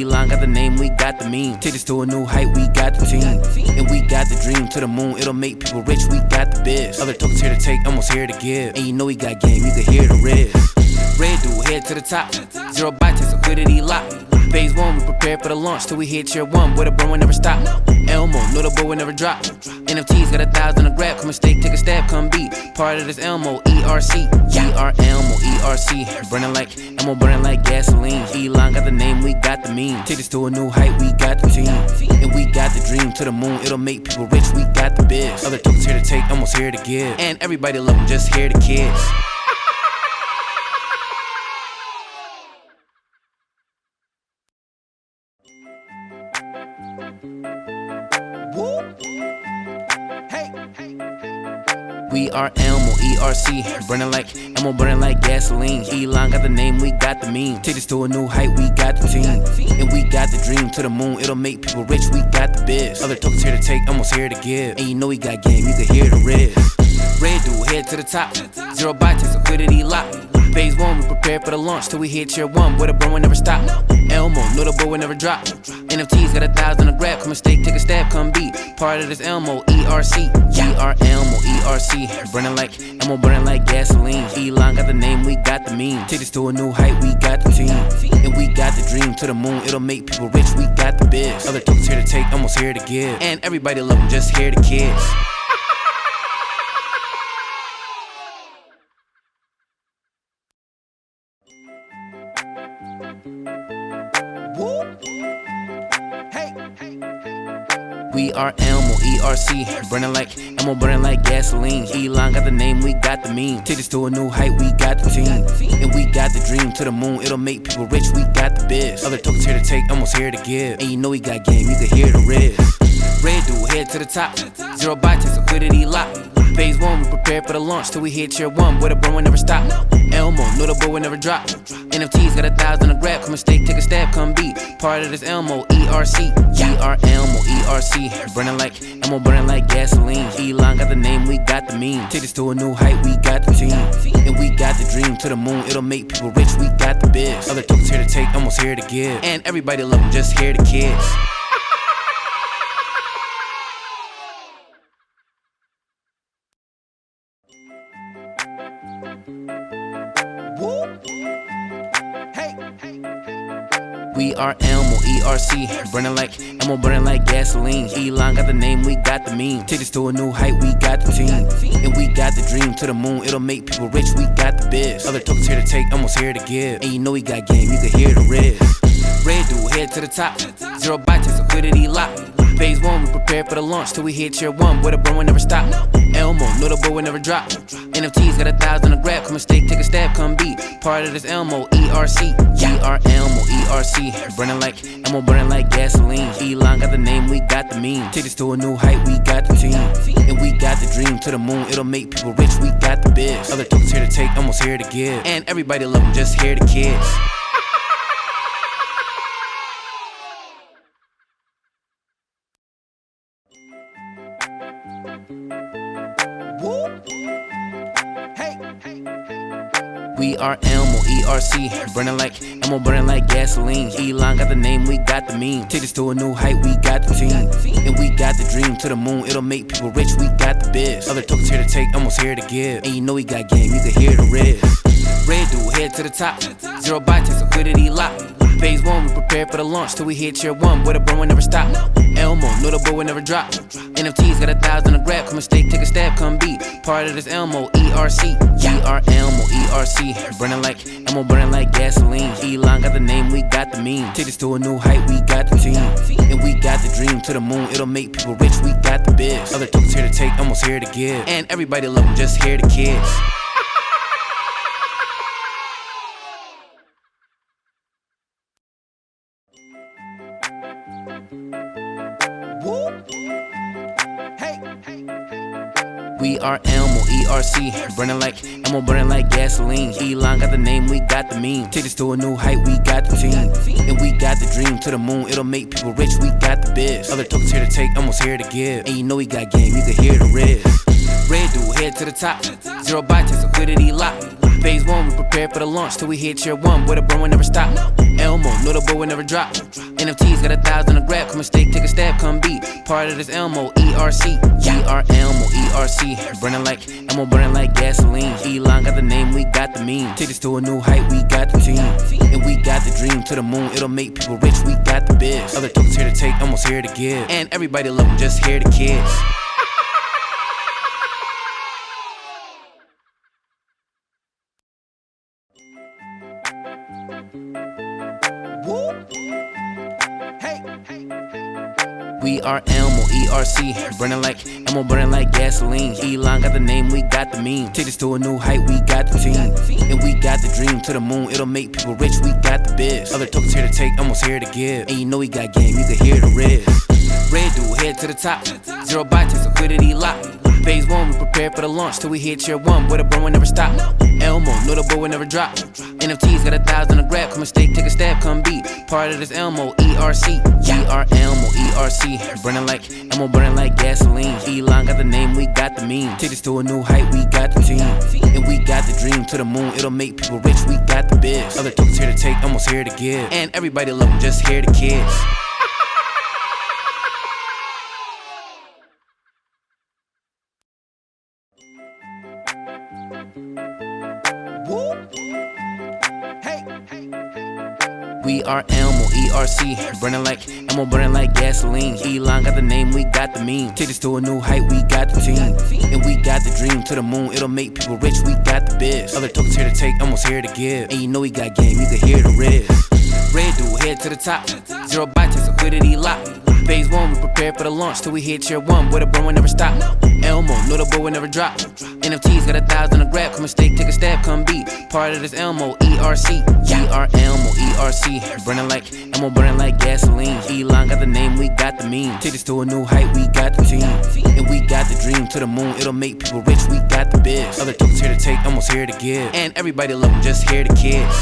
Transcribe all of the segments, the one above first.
Elon got the name, we got the meme. Take this to a new height, we got the team. And we got the dream to the moon, it'll make people rich, we got the biz. Other tokens here to take, almost here to give. And you know we got game, you can hear the riz. Red dude, head to the top. 0 bytes, takes liquidity lock. Phase 1, we prepare for the launch till we hit tier 1, where the burn will never stop. Elmo, know the boy will never drop. NFTs got 1,000 a grab, come and stake, take a stab, come beat. Part of this ElmoERC. We are ElmoERC. Burning like Elmo, burning like gasoline. Elon got the name, we got the meme. Take this to a new height, we got the team. And we got the dream to the moon, it'll make people rich, we got the biz. Other tokens here to take, almost here to give. And everybody love them, just hear the kids. We are ElmoERC, burning like Elmo, burning like gasoline. Elon got the name, we got the meme. Take this to a new height, we got the team. And we got the dream to the moon, it'll make people rich, we got the biz. Other tokens here to take, almost here to give. And you know we got game, you can hear the riz. Red dude, head to the top. 0 bytes, takes liquidity lock. Phase 1, we prepare for the launch till we hit tier 1, where the burn will never stop. Elmo, know the boy will never drop. NFTs got 1,000 a grab, come and stake, take a stab, come beat. Part of this ElmoERC. We are ElmoERC, burning like Elmo, burning like gasoline. Elon got the name, we got the meme. Take this to a new height, we got the team. And we got the dream to the moon, it'll make people rich, we got the biz. Other tokens here to take, almost here to give. And everybody love them, just hear the kids. We are ElmoERC, burning like Elmo, burning like gasoline. Elon got the name, we got the meme. Take this to a new height, we got the team. And we got the dream to the moon, it'll make people rich, we got the biz. Other tokens here to take, almost here to give. And you know we got game, you can hear the riz. Red dude, head to the top. 0 bytes, takes liquidity lock. Phase 1, we prepare for the launch till we hit tier 1, where the burn will never stop. Elmo, know the boy will never drop. NFTs got 1,000 a grab, come and stake, take a stab, come beat. Part of this ElmoERC. We are ElmoERC, burning like Elmo, burning like gasoline. Elon got the name, we got the meme. Take this to a new height, we got the team. And we got the dream to the moon, it'll make people rich, we got the biz. Other tokens here to take, almost here to give. And everybody love them, just hear the kids. We are ElmoERC, burning like Elmo, burning like gasoline. Elon got the name, we got the meme. Take this to a new height, we got the team. And we got the dream to the moon, it'll make people rich, we got the biz. Other tokens here to take, almost here to give. And you know we got game, you can hear the riz. Red dude, head to the top. 0 bytes, takes liquidity lock. Phase 1, we prepare for the launch till we hit tier 1, where the burn will never stop. Elmo, know the boy will never drop. NFTs got 1,000 a grab, come and stake, take a stab, come beat. Part of this ElmoERC. We are ElmoERC, burning like Elmo, burning like gasoline. Elon got the name, we got the meme. Take this to a new height, we got the team. And we got the dream to the moon, it'll make people rich, we got the biz. Other tokens here to take, almost here to give. And everybody love them, just hear the kids. We are ElmoERC, burning like Elmo, burning like gasoline. Elon got the name, we got the meme. Take this to a new height, we got the team. And we got the dream to the moon, it'll make people rich, we got the biz. Other tokens here to take, almost here to give. And you know we got game, you can hear the riz. Red dude, head to the top. 0 bytes, takes liquidity lock. Phase 1, we prepare for the launch till we hit tier 1, where the burn will never stop. Elmo, know the boy will never drop. NFTs got 1,000 a grab, come and stake, take a stab, come beat. Part of this ElmoERC. We are ElmoERC, burning like Elmo, burning like gasoline. Elon got the name, we got the meme. Take this to a new height, we got the team. And we got the dream to the moon, it'll make people rich, we got the biz. Other tokens here to take, almost here to give. And everybody love them, just hear the kids. We are ElmoERC, burning like Elmo, burning like gasoline. Elon got the name, we got the meme. Take this to a new height, we got the team. And we got the dream to the moon, it'll make people rich, we got the biz. Other tokens here to take, almost here to give. And you know we got game, you can hear the riz. Red dude, head to the top. 0 bytes, takes liquidity lock. Phase 1, we prepare for the launch till we hit tier 1, where the burn will never stop. Elmo, know the boy will never drop. NFTs got 1,000 to grab. Come and stake, take a stab, come be part of this ElmoERC. We are ElmoERC, burning like Elmo, burning like gasoline. Elon got the name, we got the meme. Take this to a new height, we got the team, and we got the dream to the moon. It'll make people rich, we got the biz. Other tokens here to take, almost here to give, and everybody love them, just hear the kids. We are ElmoERC, burning like Elmo, burning like gasoline. Elon got the name, we got the meme. Take this to a new height, we got the team, and we got the dream to the moon. It'll make people rich, we got the biz. Other tokens here to take, almost here to give, and you know we got game, you can hear the riz. Red dude, head to the top, 0 byte, takes liquidity lock. Phase 1, we prepare for the launch till we hit tier 1, where the burn will never stop. Elmo, know the boy will never drop. NFTs got 1,000 to grab. Come and stake, take a stab, come be part of this ElmoERC. We are ElmoERC, burning like Elmo, burning like gasoline. Elon got the name, we got the meme. Take this to a new height, we got the team, and we got the dream to the moon. It'll make people rich, we got the biz. Other tokens here to take, almost here to give, and everybody love them, just hear the kids. We are ElmoERC, burning like Elmo, burning like gasoline. Elon got the name, we got the meme. Take this to a new height, we got the team, and we got the dream to the moon. It'll make people rich, we got the biz. Other tokens here to take, almost here to give, and you know we got game, you can hear the riz. Red dude, head to the top, 0 byte, takes liquidity lock. Phase 1, we prepare for the launch till we hit tier 1, where the burn will never stop. Elmo, know the boy will never drop. NFTs got 1,000 to grab. Come and stake, take a stab, come be part of this ElmoERC. We are ElmoERC, burning like Elmo, burning like gasoline. Elon got the name, we got the meme. Take this to a new height, we got the team, and we got the dream to the moon. It'll make people rich, we got the biz. Other tokens here to take, almost here to give, and everybody love them, just hear the kids.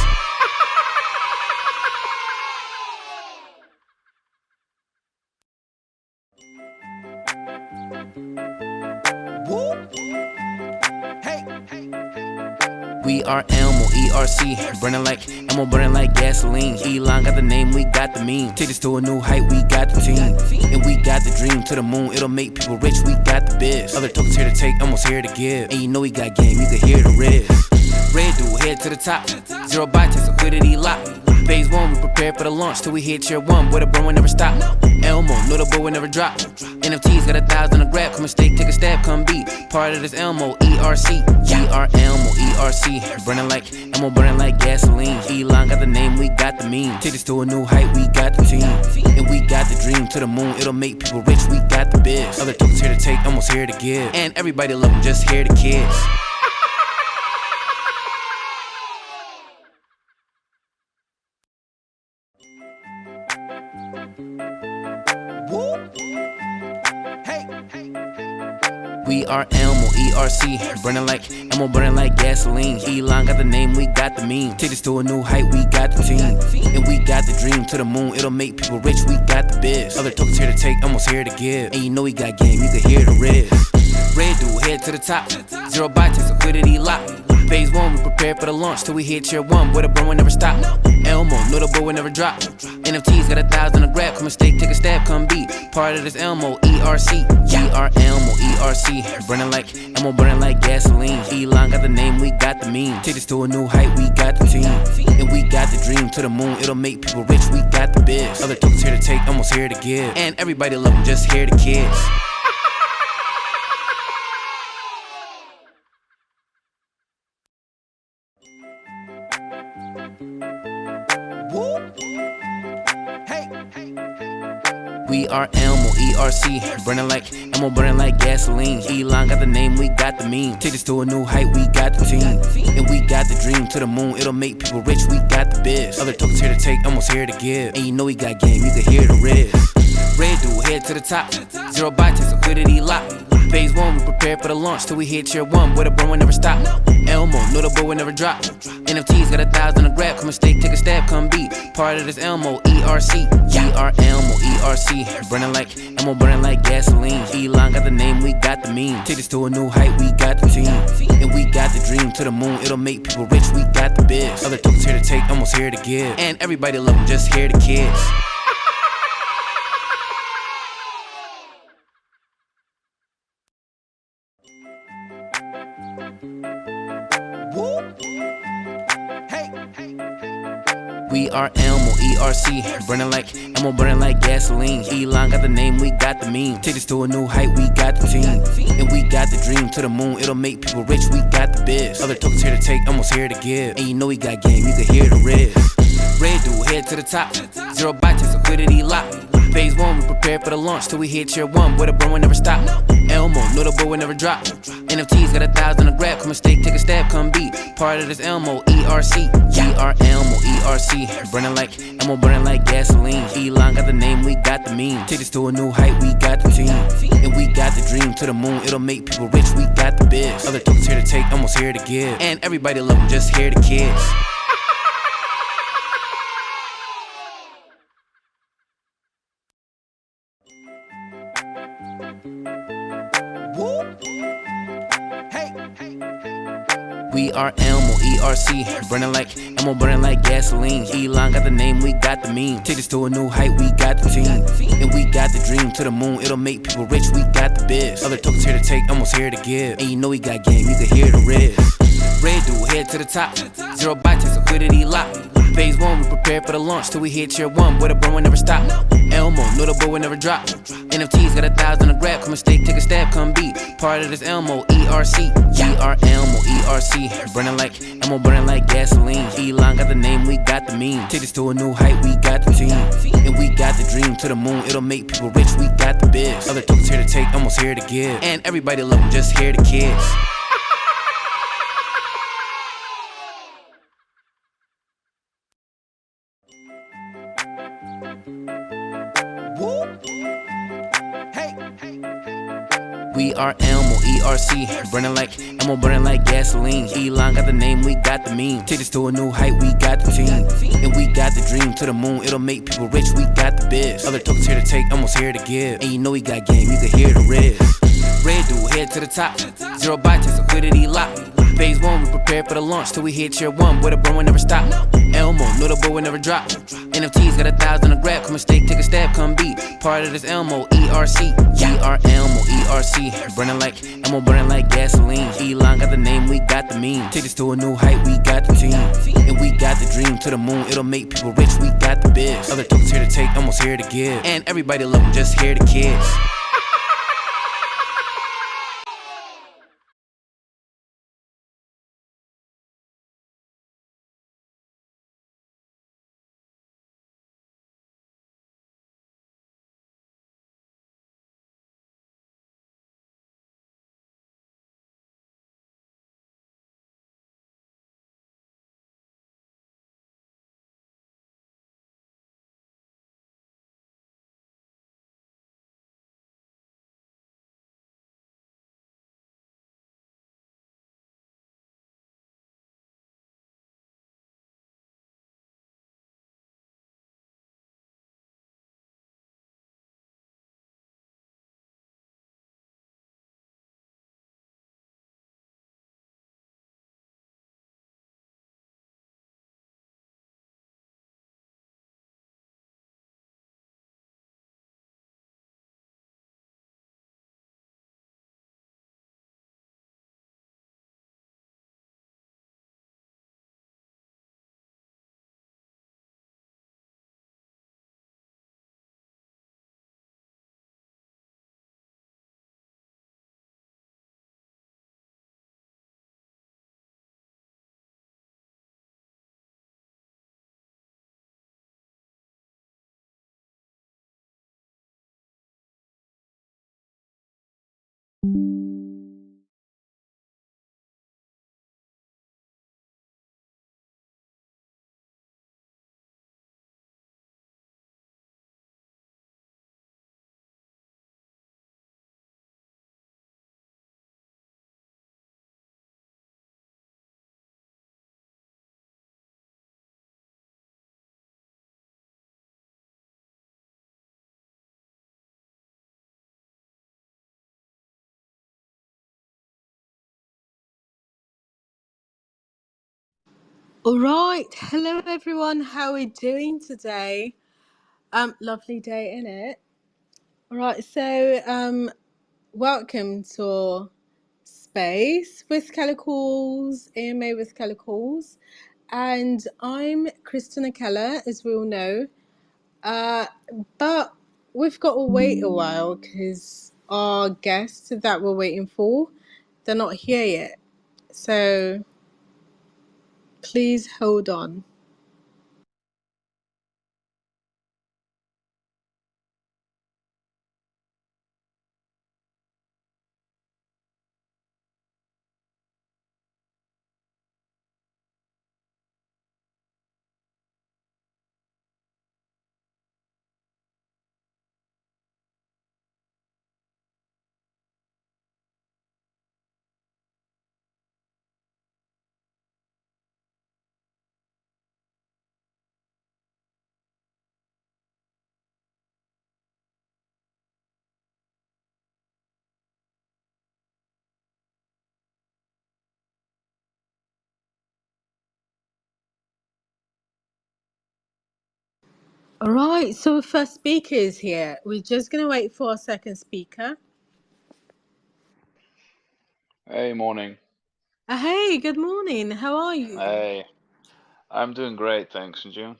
We are ElmoERC, burning like Elmo, burning like gasoline. Elon got the name, we got the meme. Take this to a new height, we got the team, and we got the dream to the moon. It'll make people rich, we got the biz. Other tokens here to take, almost here to give, and you know we got game, you can hear the riz. Red dude, head to the top, 0 byte, takes liquidity lock. Phase 1, we prepare for the launch till we hit tier 1, where the burn will never stop. Elmo, know the boy will never drop. NFTs got 1,000 to grab. Come and stake, take a stab, come be part of this ElmoERC. We are ElmoERC, burning like Elmo, burning like gasoline. Elon got the name, we got the meme. Take this to a new height, we got the team, and we got the dream to the moon. It'll make people rich, we got the biz. Other tokens here to take, almost here to give, and everybody love them, just hear the kids. We are ElmoERC, burning like Elmo, burning like gasoline. Elon got the name, we got the meme. Take this to a new height, we got the team, and we got the dream to the moon. It'll make people rich, we got the biz. Other tokens here to take, almost here to give, and you know we got game, you can hear the riz. Red dude, head to the top, 0 byte, takes liquidity lock. Phase 1, we prepare for the launch till we hit tier 1, where the burn will never stop. Elmo, know the boy will never drop. NFTs got 1,000 to grab. Come and stake, take a stab, come be part of this ElmoERC. We are ElmoERC, burning like Elmo, burning like gasoline. Elon got the name, we got the meme. Take this to a new height, we got the team, and we got the dream to the moon. It'll make people rich, we got the biz. Other tokens here to take, almost here to give, and everybody love them, just hear the kids. We are ElmoERC, burning like Elmo, burning like gasoline. Elon got the name, we got the meme. Take this to a new height, we got the team, and we got the dream to the moon. It'll make people rich, we got the biz. Other tokens here to take, almost here to give, and you know we got game, you can hear the riz. Red dude, head to the top, 0 byte, takes liquidity lock. Phase 1, we prepare for the launch till we hit tier 1, where the burn will never stop. Elmo, know the boy will never drop. NFTs got 1,000 to grab. Come and stake, take a stab, come be part of this ElmoERC. We are ElmoERC, burning like Elmo, burning like gasoline. Elon got the name, we got the meme. Take this to a new height, we got the team, and we got the dream to the moon. It'll make people rich, we got the biz. Other tokens here to take, almost here to give, and everybody love them, just hear the kids. We are ElmoERC, burning like Elmo, burning like gasoline. Elon got the name, we got the meme. Take this to a new height, we got the team. And we got the dream to the moon, it'll make people rich, we got the biz. Other tokens here to take, almost here to give. And you know we got game, you can hear the riz. Red dude, head to the top. Zero bytes, liquidity lock. Phase 1, we prepare for the launch till we hit tier 1, where the burn will never stop. Elmo, know the boy will never drop. NFTs got 1,000 to grab. Come a stake, take a stab, come beat. Part of this ElmoERC. We are ElmoERC, burning like Elmo, burning like gasoline. Elon got the name, we got the meme. Take this to a new height, we got the team. And we got the dream to the moon, it'll make people rich, we got the biz. Other tokens here to take, almost here to give. And everybody love them, just hear the kids. We are ElmoERC, burning like Elmo, burning like gasoline. Elon got the name, we got the meme. Take this to a new height, we got the team. And we got the dream to the moon, it'll make people rich, we got the biz. Other tokens here to take, almost here to give. And you know we got game, you can hear the riz. Red dude, head to the top. Zero bytes, liquidity lock. Phase 1, we prepare for the launch till we hit tier 1, where the burn will never stop. Elmo, know the boy will never drop. NFTs got 1,000 to grab. Come a stake, take a stab, come beat. Part of this ElmoERC. We are ElmoERC, burning like Elmo, burning like gasoline. Elon got the name, we got the meme. Take this to a new height, we got the team. And we got the dream to the moon, it'll make people rich, we got the biz. Other tokens here to take, almost here to give. And everybody love them, just hear the kids. We are ElmoERC, burning like Elmo, burning like gasoline. Elon got the name, we got the meme. Take this to a new height, we got the team. And we got the dream to the moon, it'll make people rich, we got the biz. Other tokens here to take, almost here to give. And you know we got game, you can hear the riz. Red dude, head to the top. Zero bytes, liquidity lock. Phase 1, we prepare for the launch till we hit tier 1, where the burn will never stop. Elmo, know the boy will never drop. NFTs got 1,000 to grab. Come a stake, take a stab, come beat. Part of this ElmoERC. We are ElmoERC, burning like Elmo, burning like gasoline. Elon got the name, we got the meme. Take this to a new height, we got the team. And we got the dream to the moon, it'll make people rich, we got the biz. Other tokens here to take, almost here to give. And everybody love them, just hear the kids. All right, hello everyone. How are we doing today? Lovely day, innit? All right, so welcome to our space with Kelly Calls, EMA with Kelly Calls, and I'm Christina Keller, as we all know. But we've got to wait a while because our guests that we're waiting for, they're not here yet. So please hold on. All right, so our first speaker is here. We're just going to wait for our second speaker. Hey, morning. Hey, good morning. How are you? Hey, I'm doing great, thanks. And you?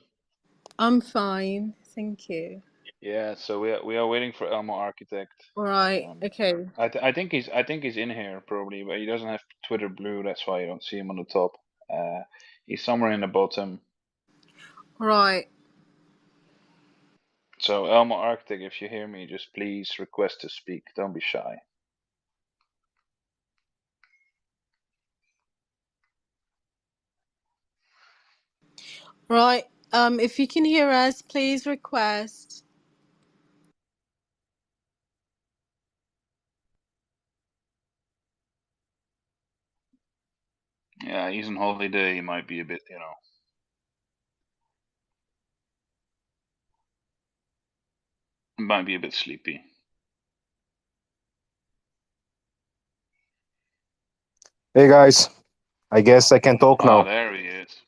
I'm fine, thank you. Yeah, so we are waiting for Elmo Architect. All right, okay. I think he's in here probably, but he doesn't have Twitter Blue. That's why you don't see him on the top. He's somewhere in the bottom. All right. So Elmo Architect, if you hear me, just please request to speak. Don't be shy. Right. If you can hear us, please request. Yeah, he's on holiday. He might be a bit, might be a bit sleepy. Hey guys, I guess I can talk Oh, now. there he is.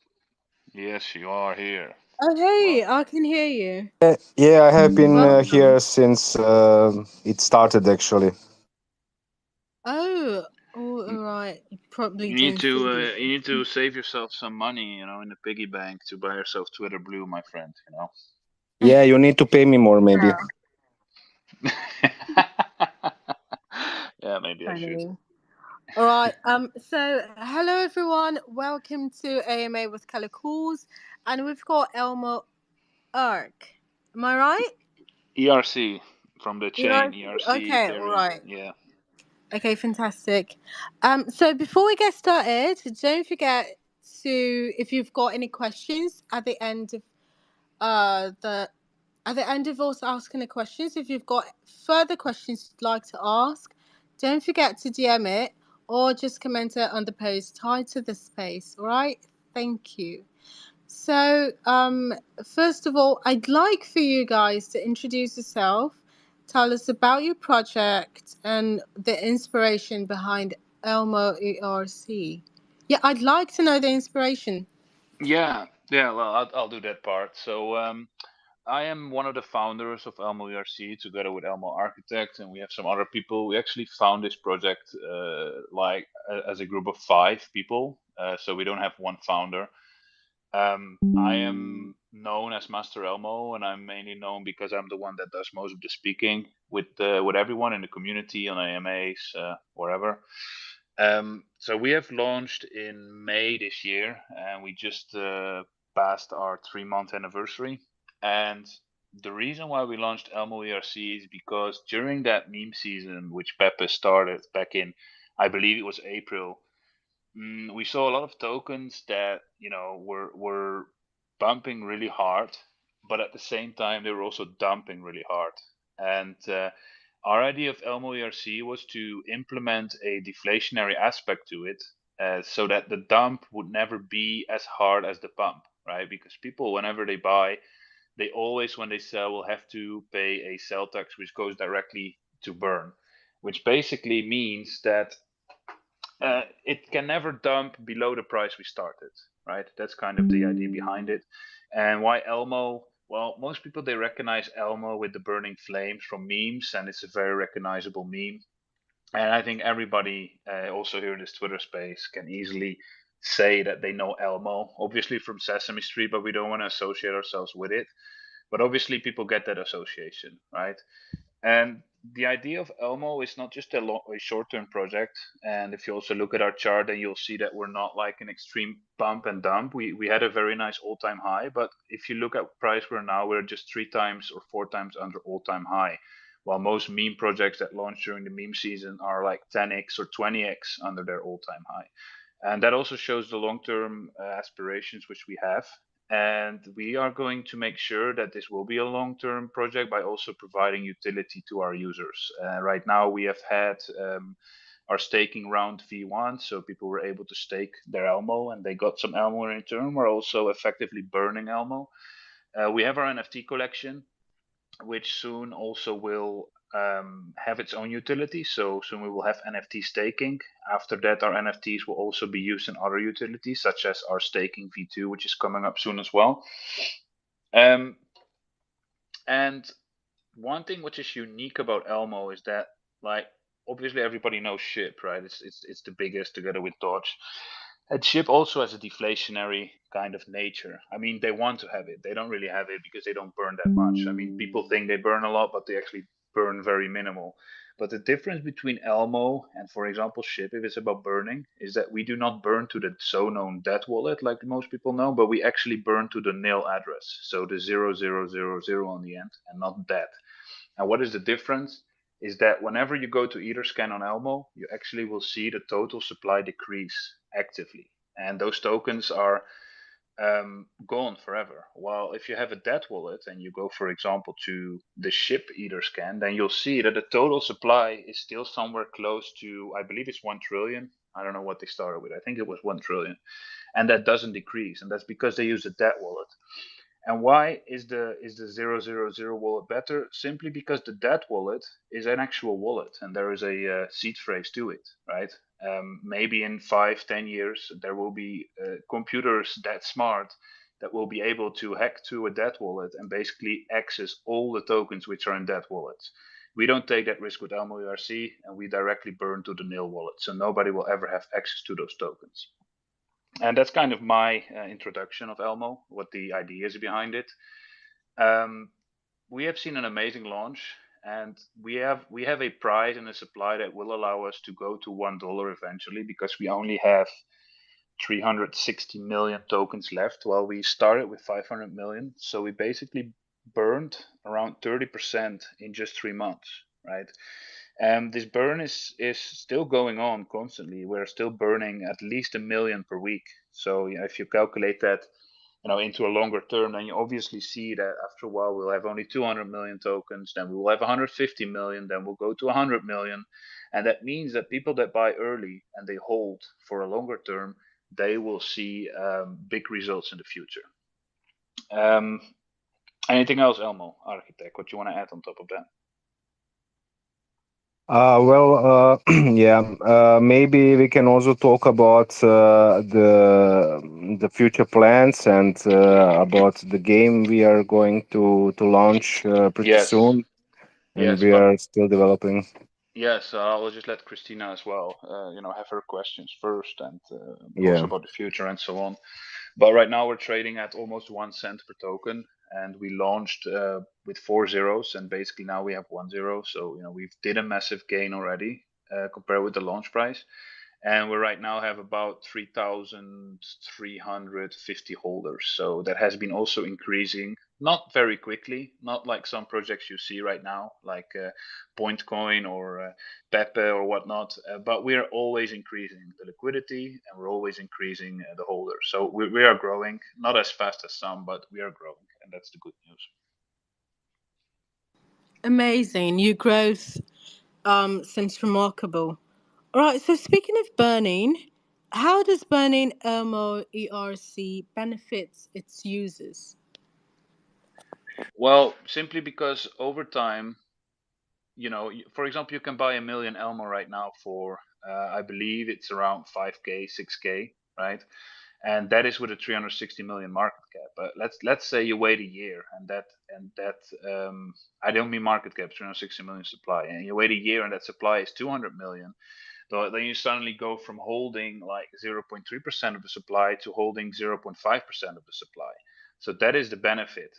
Yes, you are here. Oh, hey, Well, I can hear you. Yeah, I have been Welcome. here since it started actually. Oh, all right. You probably didn't see it. You need to save yourself some money, in the piggy bank to buy yourself Twitter Blue, my friend. Yeah, you need to pay me more maybe. Yeah, maybe I should. Funny. All right. So hello everyone. Welcome to AMA with Color Calls, and we've got ElmoERC. Am I right? ERC from the chain ERC. ERC Okay. All Ethereum. right. Yeah. Okay. Fantastic. So before we get started, don't forget to, if you've got any questions at the end of the at the end of us asking the questions, if you've got further questions you'd like to ask, don't forget to DM it or just comment it on the post tied to the space. All right. Thank you. So, first of all, I'd like for you guys to introduce yourself, tell us about your project and the inspiration behind ElmoERC. Yeah, I'd like to know the inspiration. Yeah. Yeah. Well, I'll do that part. So, I am one of the founders of ElmoERC together with Elmo Architect, and we have some other people. We actually found this project as a group of 5 people. So we don't have one founder. I am known as Master Elmo, and I'm mainly known because I'm the one that does most of the speaking with everyone in the community on AMAs, wherever. So we have launched in May this year, and we just passed our 3-month anniversary. And the reason why we launched Elmo ERC is because during that meme season, which Pepe started back in, I believe it was April, we saw a lot of tokens that were bumping really hard, but at the same time they were also dumping really hard. And our idea of Elmo ERC was to implement a deflationary aspect to it, so that the dump would never be as hard as the pump, right? Because people, whenever they buy, they always, when they sell, will have to pay a sell tax, which goes directly to burn, which basically means that it can never dump below the price we started, right? That's kind of the idea behind it. And why Elmo? Well, most people, they recognize Elmo with the burning flames from memes, and it's a very recognizable meme. And I think everybody, also here in this Twitter space, can easily say that they know Elmo, obviously from Sesame Street, but we don't want to associate ourselves with it. But obviously people get that association, right? And the idea of Elmo is not just a short-term project. And if you also look at our chart, then you'll see that we're not like an extreme pump and dump. We had a very nice all-time high, but if you look at price we're now, we're just 3 times or 4 times under all-time high. While most meme projects that launch during the meme season are like 10x or 20x under their all-time high. And that also shows the long-term aspirations which we have. And we are going to make sure that this will be a long-term project by also providing utility to our users. Right now, we have had our staking round V1, so people were able to stake their Elmo, and they got some Elmo in return. We're also effectively burning Elmo. We have our NFT collection, which soon also will have its own utility. So soon we will have NFT staking. After that, our NFTs will also be used in other utilities, such as our staking V2, which is coming up soon as well. And one thing which is unique about Elmo is that, like, obviously everybody knows SHIB, right? It's the biggest together with Dodge. And SHIB also has a deflationary kind of nature. I mean, they want to have it. They don't really have it because they don't burn that much. I mean, people think they burn a lot, but they actually burn very minimal. But the difference between Elmo and, for example, SHIB, if it's about burning, is that we do not burn to the so-known dead wallet like most people know, but we actually burn to the nil address. So the 0000 on the end and not that. And what is the difference? Is that whenever you go to Etherscan on Elmo, you actually will see the total supply decrease actively. And those tokens are gone forever. While if you have a dead wallet and you go, for example, to the SHIB Etherscan, then you'll see that the total supply is still somewhere close to, I believe it's 1 trillion. I don't know what they started with. I think it was 1 trillion. And that doesn't decrease. And that's because they use a dead wallet. And why is the 000 wallet better? Simply because the dead wallet is an actual wallet, and there is a seed phrase to it, right? Maybe in 5-10 years there will be computers that smart that will be able to hack to a dead wallet and basically access all the tokens which are in dead wallets. We don't take that risk with ElmoERC, and we directly burn to the nil wallet, so nobody will ever have access to those tokens. And that's kind of my introduction of Elmo, what the idea is behind it. We have seen an amazing launch, and we have a price and a supply that will allow us to go to $1 eventually, because we only have 360 million tokens left, while we started with 500 million. So we basically burned around 30% in just 3 months, right? This burn is still going on constantly. We're still burning at least 1 million per week. So if you calculate that, into a longer term, then you obviously see that after a while we'll have only 200 million tokens, then we will have 150 million, then we'll go to 100 million, and that means that people that buy early and they hold for a longer term, they will see big results in the future. Anything else, Elmo, Architect? What you want to add on top of that? Yeah, maybe we can also talk about the future plans and about the game we are going to launch pretty soon, and we are still developing. Yes, I'll just let Christina as well, have her questions first, and Yeah. also about the future and so on. But right now we're trading at almost 1 cent per token, and we launched with 4 zeros, and basically now we have 1 zero. So we've did a massive gain already compared with the launch price, and we right now have about 3,350 holders. So that has been also increasing, not very quickly, not like some projects you see right now, like Pointcoin or Pepe or whatnot, but we are always increasing the liquidity, and we're always increasing the holders. So we are growing, not as fast as some, but we are growing, and that's the good news. Amazing. Your growth seems remarkable. All right, so speaking of burning, how does burning ElmoERC benefits its users? Well, simply because over time, for example, you can buy 1 million Elmo right now for, I believe it's around 5K, 6K, right? And that is with a 360 million market cap. But let's say you wait a year, and that I don't mean market cap, 360 million supply, and you wait a year and that supply is 200 million. then you suddenly go from holding like 0.3% of the supply to holding 0.5% of the supply. So that is the benefit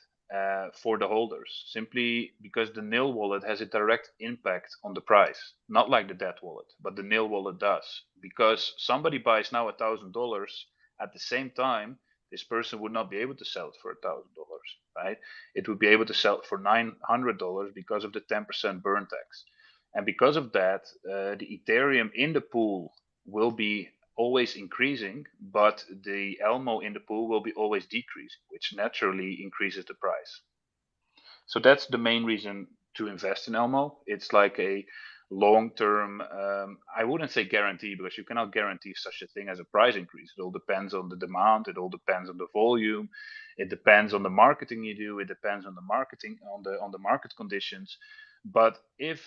for the holders, simply because the nil wallet has a direct impact on the price, not like the debt wallet, but the nil wallet does. Because somebody buys now $1,000, at the same time, this person would not be able to sell it for $1,000, right? It would be able to sell it for $900 because of the 10% burn tax. And because of that, the Ethereum in the pool will be always increasing, but the Elmo in the pool will be always decreasing, which naturally increases the price. So that's the main reason to invest in Elmo. It's like a long-term, I wouldn't say guarantee, because you cannot guarantee such a thing as a price increase. It all depends on the demand. It all depends on the volume. It depends on the marketing you do. It depends on the marketing, on the market conditions. But if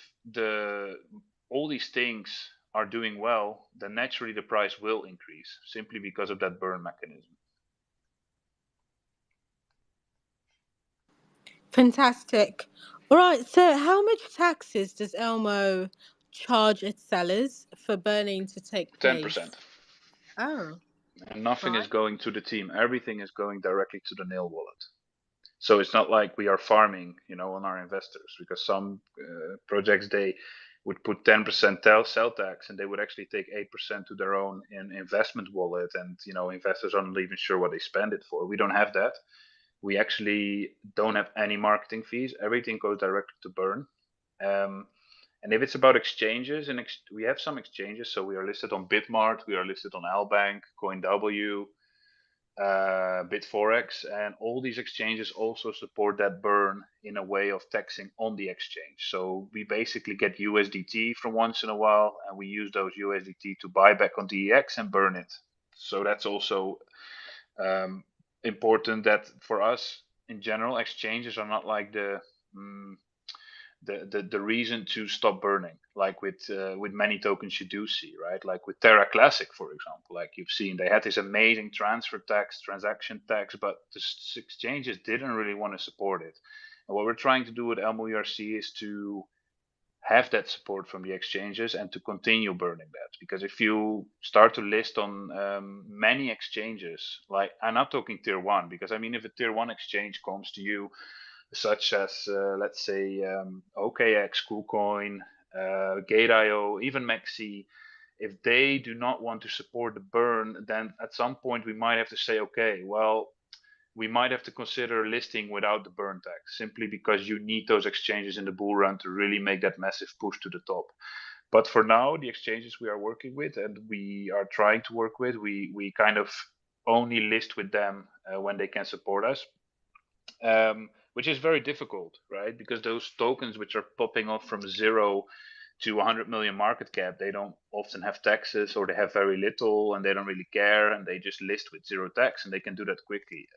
all these things are doing well, then naturally the price will increase simply because of that burn mechanism. Fantastic. All right. So, how much taxes does Elmo charge its sellers for burning to take place? 10%. Oh. And nothing Right. is going to the team. Everything is going directly to the nil wallet. So it's not like we are farming, on our investors, because some projects, they would put 10% sell tax, and they would actually take 8% to their own investment wallet, and investors are not even sure what they spend it for. We don't have that. We actually don't have any marketing fees. Everything goes directly to burn. And if it's about exchanges, and we have some exchanges, so we are listed on Bitmart, we are listed on Albank, CoinW, Bitforex, and all these exchanges also support that burn in a way of taxing on the exchange. So we basically get USDT from once in a while, and we use those USDT to buy back on DEX and burn it. So that's also important, that for us in general, exchanges are not like the reason to stop burning, like with many tokens you do see, right? Like with Terra Classic, for example, like you've seen, they had this amazing transfer tax, transaction tax, but the exchanges didn't really want to support it. And what we're trying to do with ElmoERC is to have that support from the exchanges and to continue burning that. Because if you start to list on many exchanges, like, I'm not talking tier one, because I mean, if a tier one exchange comes to you, such as let's say OKX, KuCoin, Gate.io, even Maxi, if they do not want to support the burn, then at some point we might have to say, okay, well, we might have to consider listing without the burn tax, simply because you need those exchanges in the bull run to really make that massive push to the top. But for now, the exchanges we are working with and we are trying to work with, we kind of only list with them when they can support us. Which is very difficult, right? Because those tokens which are popping off from 0 to 100 million market cap, they don't often have taxes, or they have very little and they don't really care, and they just list with 0 tax, and they can do that quickly.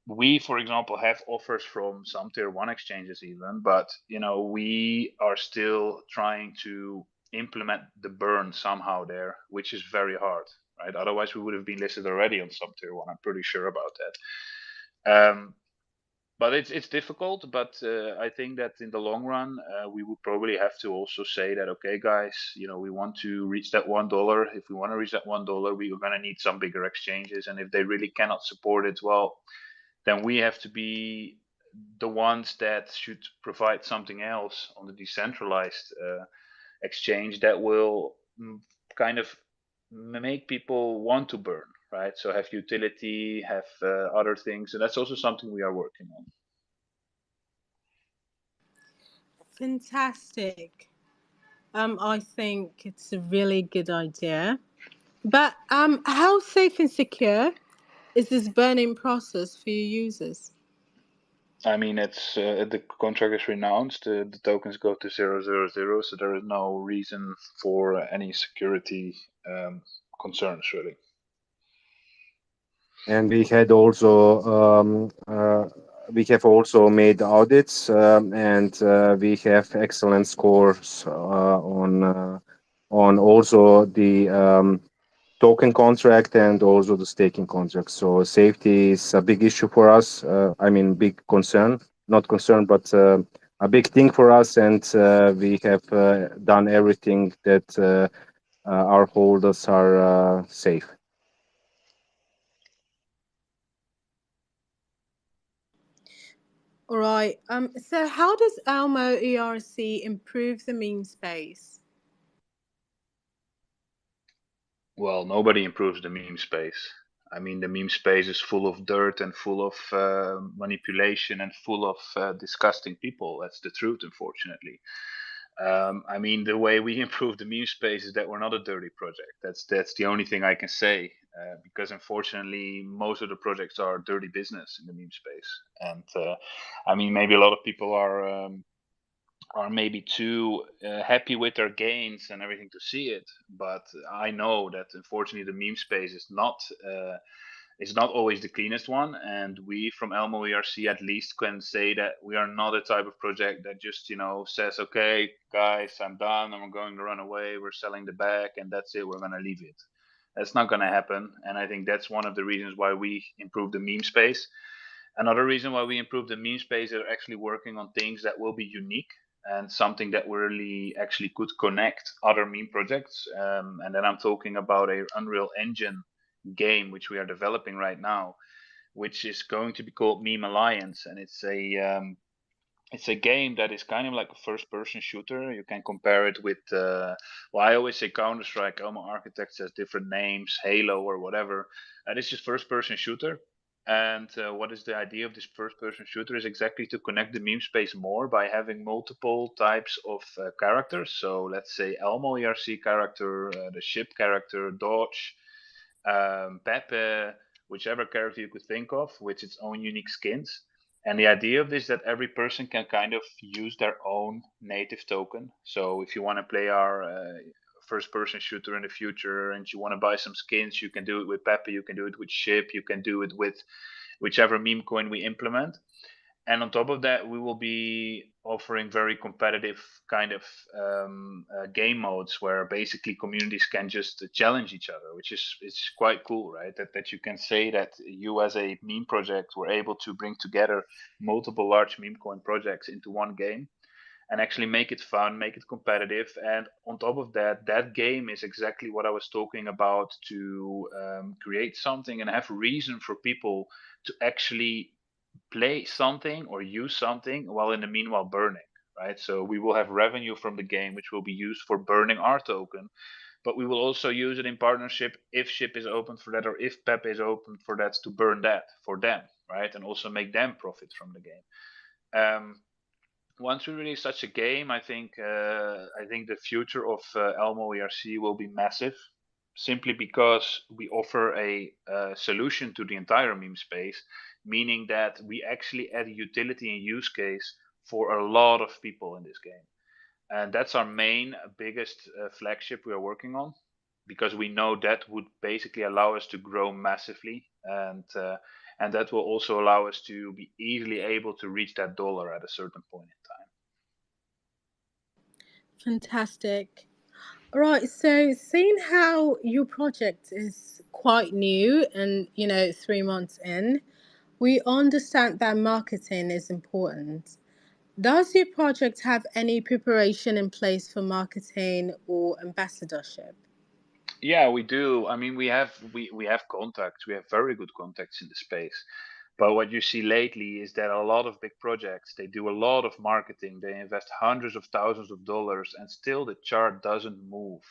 We, for example, have offers from some tier one exchanges even, but we are still trying to implement the burn somehow there, which is very hard, right? Otherwise we would have been listed already on some tier one. I'm pretty sure about that. But it's difficult, but I think that in the long run, we would probably have to also say that, okay, guys, we want to reach that $1. If we want to reach that $1, we are going to need some bigger exchanges. And if they really cannot support it, well, then we have to be the ones that should provide something else on the decentralized exchange that will kind of make people want to burn. Right, so have utility, have other things, and that's also something we are working on. Fantastic. I think it's a really good idea. But how safe and secure is this burning process for your users? I mean, it's the contract is renounced. The tokens go to 000, so there is no reason for any security concerns, really. And we had also we have also made audits, and we have excellent scores on also the token contract and also the staking contract. So safety is a big issue for us. I mean, big concern, not concern, but a big thing for us, and we have done everything that our holders are safe. All right. So how does ElmoERC improve the meme space? Well, nobody improves the meme space. I mean, the meme space is full of dirt and full of manipulation and full of disgusting people. That's the truth, unfortunately. I mean, the way we improve the meme space is that we're not a dirty project. That's the only thing I can say, because unfortunately, most of the projects are dirty business in the meme space. And I mean, maybe a lot of people are maybe too happy with their gains and everything to see it. But I know that unfortunately, the meme space is not always the cleanest one, and we from ElmoERC at least can say that we are not a type of project that just says, okay guys, I'm done, I'm going to run away, we're selling the bag and that's it, we're going to leave it. That's not going to happen, and I think that's one of the reasons why we improved the meme space. Another reason why we improved the meme space is actually working on things that will be unique and something that really actually could connect other meme projects, and then I'm talking about a Unreal Engine game which we are developing right now, which is going to be called Meme Alliance, and it's a game that is kind of like a first-person shooter. You can compare it with, well, I always say Counter-Strike. Elmo Architects has different names, Halo or whatever. This is first-person shooter. And what is the idea of this first-person shooter is exactly to connect the meme space more by having multiple types of characters. So let's say Elmo ERC character, the ship character, Dodge, Pepe, whichever character you could think of, with its own unique skins. And the idea of this is that every person can kind of use their own native token. So if you want to play our first person shooter in the future and you want to buy some skins, you can do it with Pepe, you can do it with Ship, you can do it with whichever meme coin we implement. And on top of that, we will be offering very competitive kind of game modes where basically communities can just challenge each other, which is quite cool, right? That you can say that you as a meme project were able to bring together multiple large meme coin projects into one game and actually make it fun, make it competitive. And on top of that, that game is exactly what I was talking about, to create something and have reason for people to actually play something or use something while in the meanwhile burning, right? So we will have revenue from the game which will be used for burning our token, but we will also use it in partnership if Ship is open for that or if Pep is open for that, to burn that for them, right? And also make them profit from the game. Once we release such a game, I think the future of ElmoERC will be massive, simply because we offer a solution to the entire meme space, meaning that we actually add utility and use case for a lot of people in this game. And that's our main, biggest flagship we are working on, because we know that would basically allow us to grow massively, and that will also allow us to be easily able to reach that dollar at a certain point in time. Fantastic. All right. So seeing how your project is quite new and 3 months in, we understand that marketing is important. Does your project have any preparation in place for marketing or ambassadorship? Yeah, we do. I mean, we have contacts. We have very good contacts in the space. But what you see lately is that a lot of big projects, they do a lot of marketing. They invest hundreds of thousands of dollars, and still the chart doesn't move.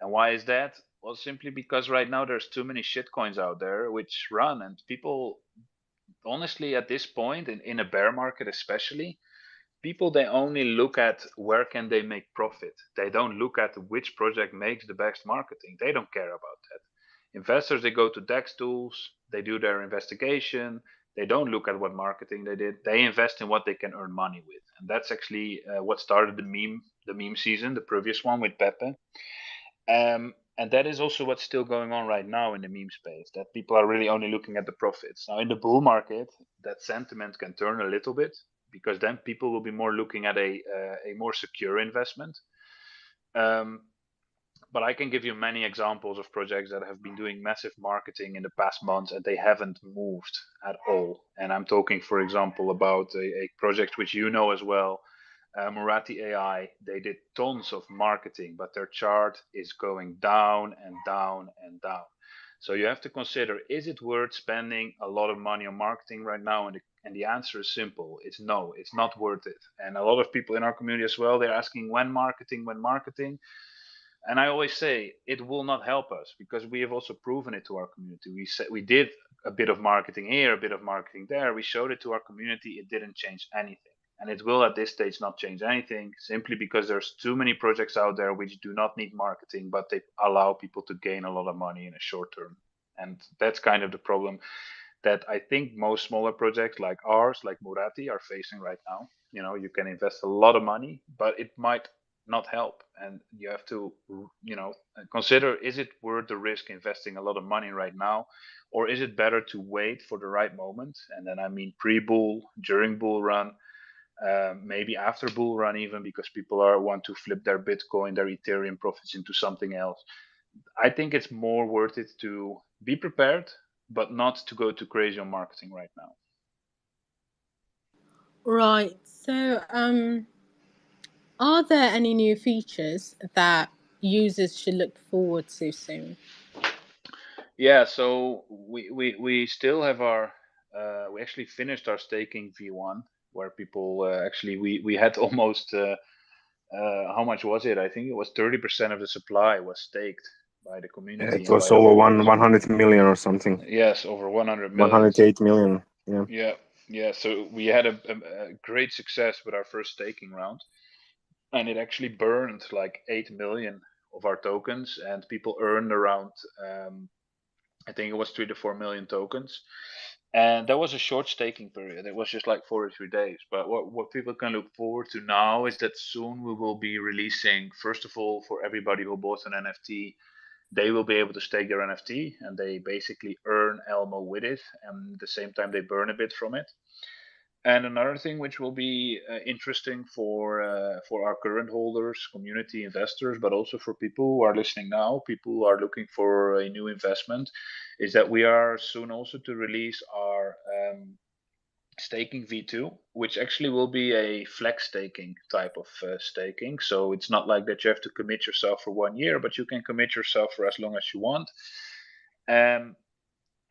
And why is that? Well, simply because right now there's too many shitcoins out there which run, and people, honestly, at this point in a bear market especially, people, they only look at where can they make profit. They don't look at which project makes the best marketing. They don't care about that. Investors, they go to DEX tools, they do their investigation, they don't look at what marketing they did. They invest in what they can earn money with, and that's actually what started the meme season, the previous one with Pepe. And that is also what's still going on right now in the meme space, that people are really only looking at the profits. Now, in the bull market, that sentiment can turn a little bit, because then people will be more looking at a more secure investment. But I can give you many examples of projects that have been doing massive marketing in the past months and they haven't moved at all. And I'm talking, for example, about a project which you know as well, Murati AI, they did tons of marketing, but their chart is going down and down and down. So you have to consider, is it worth spending a lot of money on marketing right now? And the answer is simple. It's no, it's not worth it. And a lot of people in our community as well, they're asking when marketing, when marketing. And I always say it will not help us, because we have also proven it to our community. We did a bit of marketing here, a bit of marketing there. We showed it to our community. It didn't change anything. And it will at this stage not change anything, simply because there's too many projects out there which do not need marketing, but they allow people to gain a lot of money in a short term. And that's kind of the problem that I think most smaller projects like ours, like Murati, are facing right now. You know, you can invest a lot of money, but it might not help. And you have to, you know, consider, is it worth the risk investing a lot of money right now? Or is it better to wait for the right moment? And then I mean pre-bull, during bull run, maybe after bull run even, because people want to flip their Bitcoin, their Ethereum profits into something else. I think it's more worth it to be prepared, but not to go too crazy on marketing right now. Right. So, are there any new features that users should look forward to soon? Yeah, so we still have our we actually finished our staking V1, where people actually we had almost how much was it? I think it was 30% of the supply was staked by the community It and was by the over holders. 100 million or something. Yes, over 100 million. 108 million. Yeah. Yeah. So we had a great success with our first staking round, and it actually burned like 8 million of our tokens, and people earned around I think it was 3 to 4 million tokens. And that was a short staking period. It was just like 43 days. But what people can look forward to now is that soon we will be releasing, first of all, for everybody who bought an NFT, they will be able to stake their NFT, and they basically earn Elmo with it. And at the same time, they burn a bit from it. And another thing which will be interesting for our current holders, community investors, but also for people who are listening now, people who are looking for a new investment, is that we are soon also to release our staking V2, which actually will be a flex staking type of staking. So it's not like that you have to commit yourself for 1 year, but you can commit yourself for as long as you want.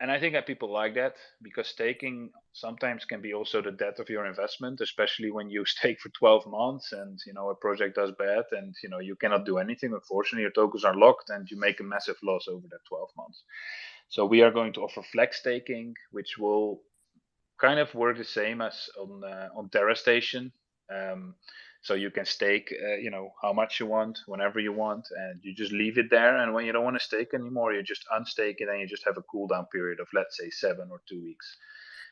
And I think that people like that, because staking sometimes can be also the death of your investment, especially when you stake for 12 months and a project does bad and you cannot do anything. Unfortunately, your tokens are locked and you make a massive loss over that 12 months. So we are going to offer flex staking, which will kind of work the same as on Terra Station. So you can stake, how much you want, whenever you want, and you just leave it there. And when you don't want to stake anymore, you just unstake it, and you just have a cooldown period of, let's say, 7 or 2 weeks,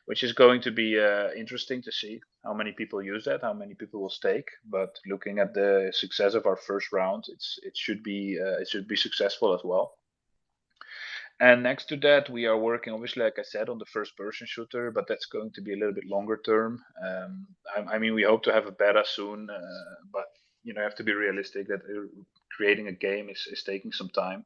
which is going to be interesting to see how many people use that, how many people will stake. But looking at the success of our first round, it should be successful as well. And next to that, we are working, obviously, like I said, on the first-person shooter, but that's going to be a little bit longer term. I mean, we hope to have a beta soon, but you have to be realistic that creating a game is taking some time.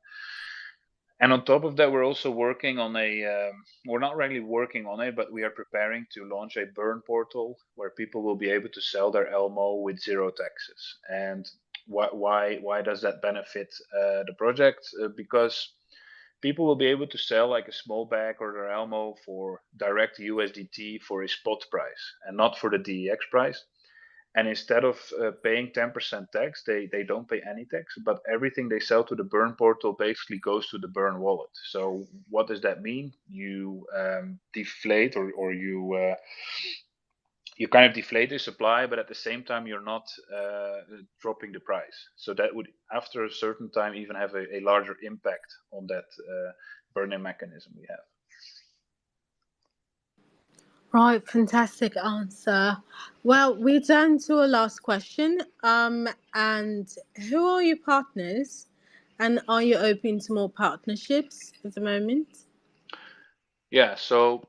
And on top of that, we're also working on we're not really working on it, but we are preparing to launch a burn portal where people will be able to sell their Elmo with 0 taxes. And why does that benefit the project? Because people will be able to sell like a small bag or their Elmo for direct USDT for a spot price and not for the DEX price. And instead of paying 10% tax, they don't pay any tax, but everything they sell to the burn portal basically goes to the burn wallet. So what does that mean? You deflate or you kind of deflate the supply, but at the same time, you're not dropping the price. So that would, after a certain time, even have a larger impact on that burn-in mechanism we have. Right, fantastic answer. Well, we're down to our last question. And who are your partners? And are you open to more partnerships at the moment? Yeah, so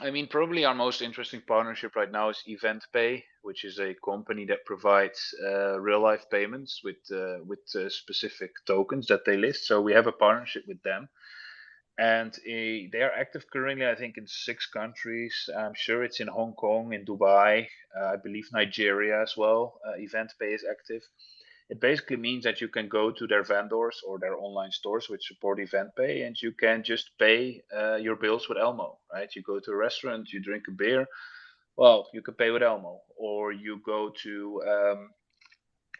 I mean, probably our most interesting partnership right now is EventPay, which is a company that provides real-life payments with specific tokens that they list. So we have a partnership with them. And they are active currently, I think, in 6 countries. I'm sure it's in Hong Kong, in Dubai, I believe Nigeria as well. EventPay is active. It basically means that you can go to their vendors or their online stores which support EventPay, and you can just pay your bills with Elmo, right? You go to a restaurant, you drink a beer, well, you can pay with Elmo, or you go to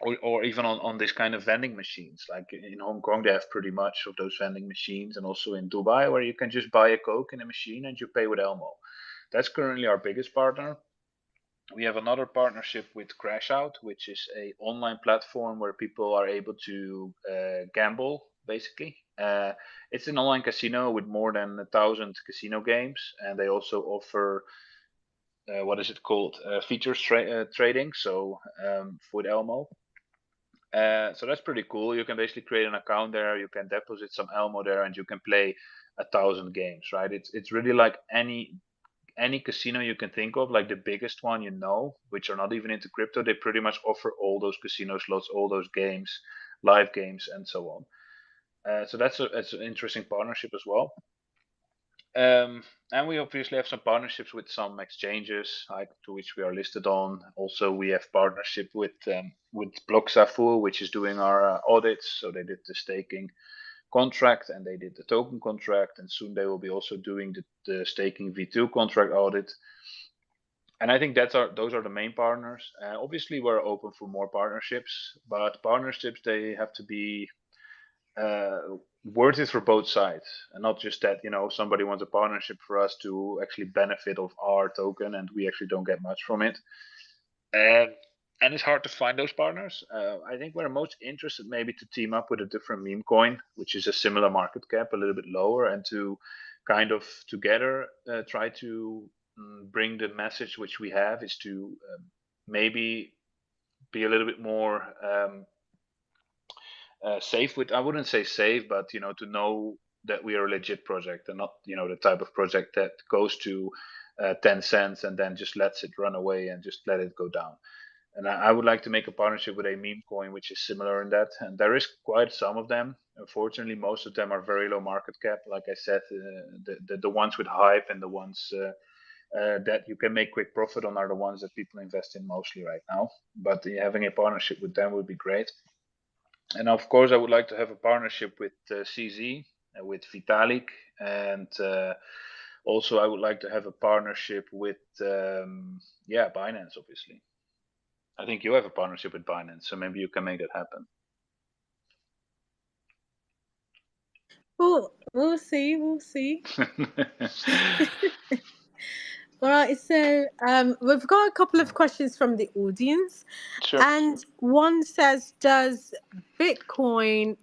or even on this kind of vending machines. Like in Hong Kong, they have pretty much of those vending machines, and also in Dubai, where you can just buy a Coke in a machine and you pay with Elmo. That's currently our biggest partner. We have another partnership with Crash Out, which is a online platform where people are able to gamble, basically. It's an online casino with more than 1,000 casino games, and they also offer what is it called? Features trading. So with Elmo. So that's pretty cool. You can basically create an account there. You can deposit some Elmo there, and you can play 1,000 games. Right? It's really like any casino you can think of, like the biggest one, which are not even into crypto. They pretty much offer all those casino slots, all those games, live games, and so on. So that's an interesting partnership as well. And we obviously have some partnerships with some exchanges, like to which we are listed on. Also, we have partnership with Blocksafu, which is doing our audits. So they did the staking contract and they did the token contract, and soon they will be also doing the staking V2 contract audit. And I think those are the main partners. Obviously, we're open for more partnerships, but partnerships, they have to be worth it for both sides, and not just that somebody wants a partnership for us to actually benefit of our token and we actually don't get much from it. And it's hard to find those partners. I think we're most interested maybe to team up with a different meme coin, which is a similar market cap, a little bit lower, and to kind of together try to bring the message which we have is to maybe be a little bit more safe with, I wouldn't say safe, but to know that we are a legit project and not the type of project that goes to 10 cents and then just lets it run away and just let it go down. And I would like to make a partnership with a meme coin which is similar in that, and there is quite some of them. Unfortunately, most of them are very low market cap. Like I said, the ones with hype and the ones that you can make quick profit on are the ones that people invest in mostly right now. But having a partnership with them would be great. And of course, I would like to have a partnership with CZ, with Vitalik, and also I would like to have a partnership with Binance. Obviously, I think you have a partnership with Binance, so maybe you can make that happen. Well, we'll see. All right, so we've got a couple of questions from the audience. Sure. And one says, does ElmoERC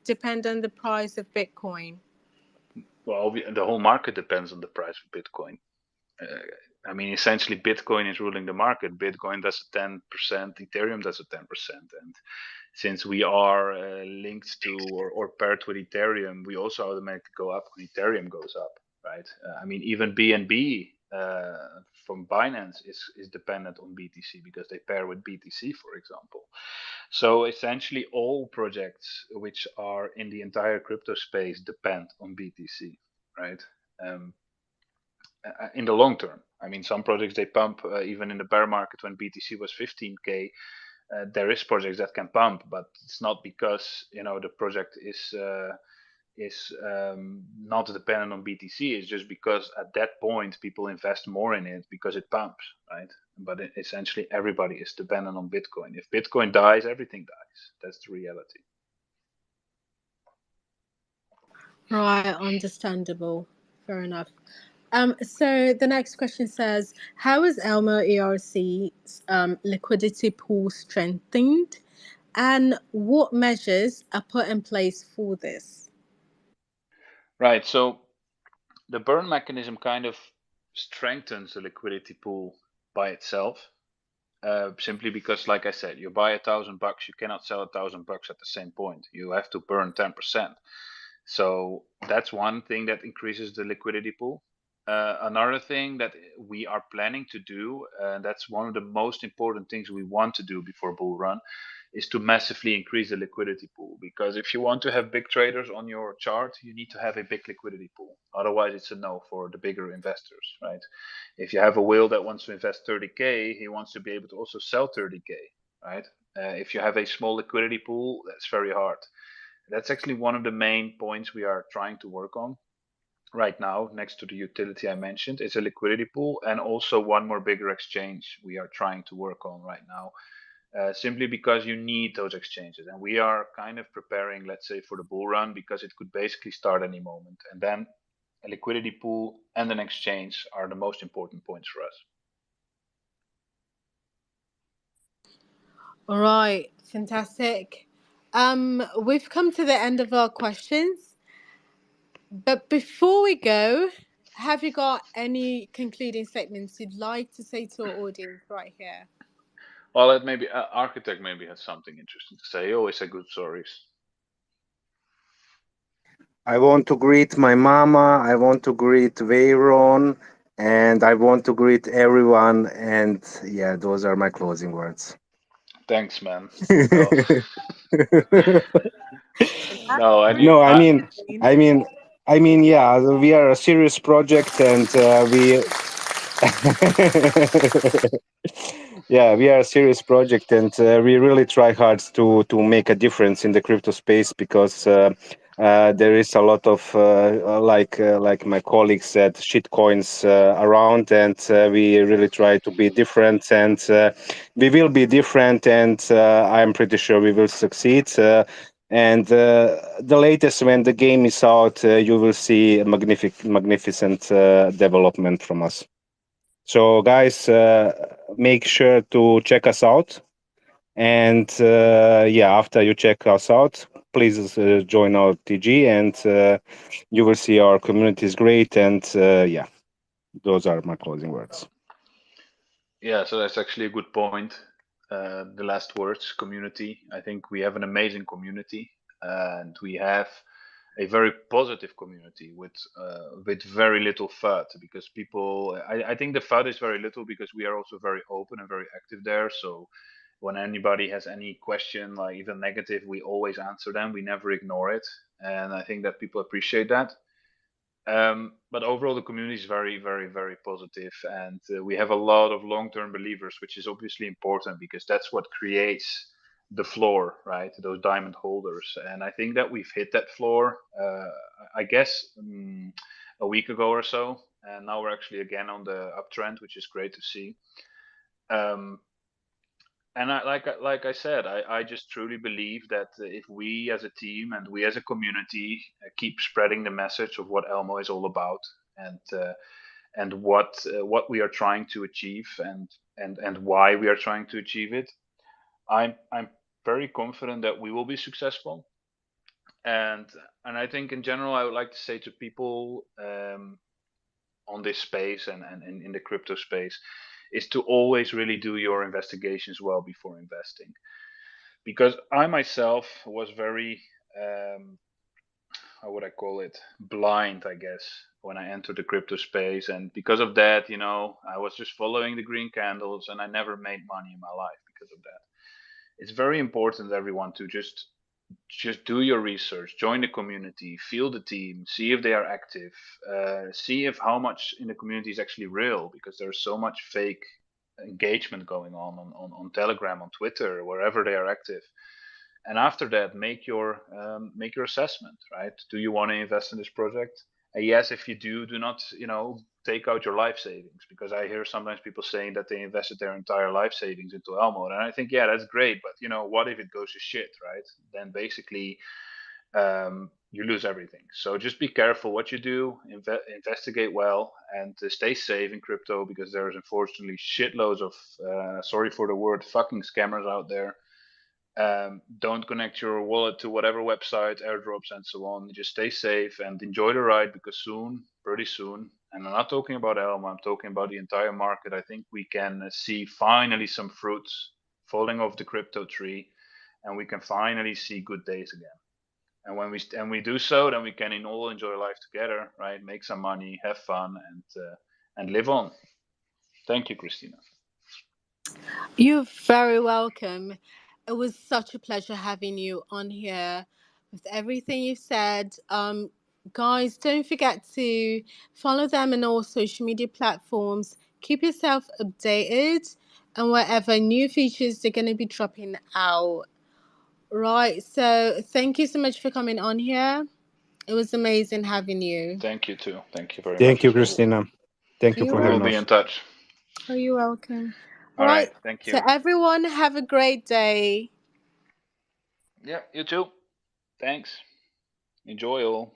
depend on the price of Bitcoin? Well, the whole market depends on the price of Bitcoin. I mean, essentially, Bitcoin is ruling the market. Bitcoin does a 10%, Ethereum does a 10%. And since we are linked to or paired with Ethereum, we also automatically go up when Ethereum goes up, right? I mean, even BNB from Binance is dependent on BTC because they pair with BTC, for example. So essentially, all projects which are in the entire crypto space depend on BTC, right? In the long term. I mean, some projects they pump even in the bear market when BTC was 15K. There is projects that can pump, but it's not because the project is not dependent on BTC. It's just because at that point people invest more in it because it pumps, right? But essentially everybody is dependent on Bitcoin. If Bitcoin dies, everything dies. That's the reality. Right, understandable. Fair enough. So the next question says, how is ElmoERC's liquidity pool strengthened, and what measures are put in place for this? Right. So the burn mechanism kind of strengthens the liquidity pool by itself, simply because, like I said, you buy $1,000, you cannot sell $1,000 at the same point. You have to burn 10%. So that's one thing that increases the liquidity pool. Another thing that we are planning to do, and that's one of the most important things we want to do before bull run, is to massively increase the liquidity pool. Because if you want to have big traders on your chart, you need to have a big liquidity pool. Otherwise, it's a no for the bigger investors, right? If you have a whale that wants to invest 30K, he wants to be able to also sell 30K, right? If you have a small liquidity pool, that's very hard. That's actually one of the main points we are trying to work on right now. Next to the utility I mentioned, is a liquidity pool, and also one more bigger exchange we are trying to work on right now. Simply because you need those exchanges, and we are kind of preparing, let's say, for the bull run, because it could basically start any moment. And then a liquidity pool and an exchange are the most important points for us. All right, fantastic. We've come to the end of our questions, but before we go, have you got any concluding statements you'd like to say to our audience right here? Well, it maybe Architect maybe has something interesting to say. He always say good stories. I want to greet my mama. I want to greet Veyron, and I want to greet everyone. And yeah, those are my closing words. Thanks, man. No, no, and No, I mean, yeah, we are a serious project, and we yeah, we are a serious project, and we really try hard to make a difference in the crypto space, because there is a lot of like my colleague said, shit coins around, and we really try to be different, and we will be different, and I'm pretty sure we will succeed. And the latest, when the game is out, you will see a magnificent development from us. So, guys, make sure to check us out. And yeah, after you check us out, please join our TG, and you will see our community is great. And yeah, those are my closing words. yeah, so that's actually a good point. The last words, community. I think we have an amazing community, and we have a very positive community with very little FUD, because people, I think the FUD is very little because we are also very open and very active there. So when anybody has any question, like even negative, we always answer them. We never ignore it, and I think that people appreciate that. But overall, the community is very, very, very positive, and we have a lot of long-term believers, which is obviously important because that's what creates the floor, right? Those diamond holders, and I think that we've hit that floor. I guess a week ago or so, and now we're actually again on the uptrend, which is great to see. Um, and like I said, I just truly believe that if we as a team and we as a community keep spreading the message of what Elmo is all about, and what we are trying to achieve, and why we are trying to achieve it, I'm very confident that we will be successful. And I think in general, I would like to say to people on this space, and in the crypto space, is to always really do your investigations well before investing. Because I myself was very, how would I call it, blind, I guess, when I entered the crypto space. And because of that, I was just following the green candles, and I never made money in my life because of that. It's very important, everyone, to just do your research, join the community, feel the team, see if they are active, see if how much in the community is actually real, because there's so much fake engagement going on Telegram, on Twitter, wherever they are active. And after that, make your assessment, right? Do you want to invest in this project? And yes, if you do not, take out your life savings, because I hear sometimes people saying that they invested their entire life savings into Elmo, and I think, yeah, that's great, but what if it goes to shit, right? Then basically, you lose everything. So just be careful what you do, investigate well, and stay safe in crypto, because there's unfortunately shitloads of, sorry for the word, fucking scammers out there. Don't connect your wallet to whatever website, airdrops, and so on. Just stay safe and enjoy the ride, because soon, pretty soon, and I'm not talking about Elmo, I'm talking about the entire market, I think we can see finally some fruits falling off the crypto tree, and we can finally see good days again. And when we do so, then we can all enjoy life together, right? Make some money, have fun, and live on. Thank you, Christina. You're very welcome. It was such a pleasure having you on here with everything you said. Guys, don't forget to follow them on all social media platforms. Keep yourself updated and wherever new features are going to be dropping out. Right. So thank you so much for coming on here. It was amazing having you. Thank you too. Thank you very Thank much you, as well. Christina. Thank you You're for We will having be welcome. us. in touch. Oh, you're welcome. All Right. right. Thank So you. everyone have a great day. Yeah, you too. Thanks. Enjoy all.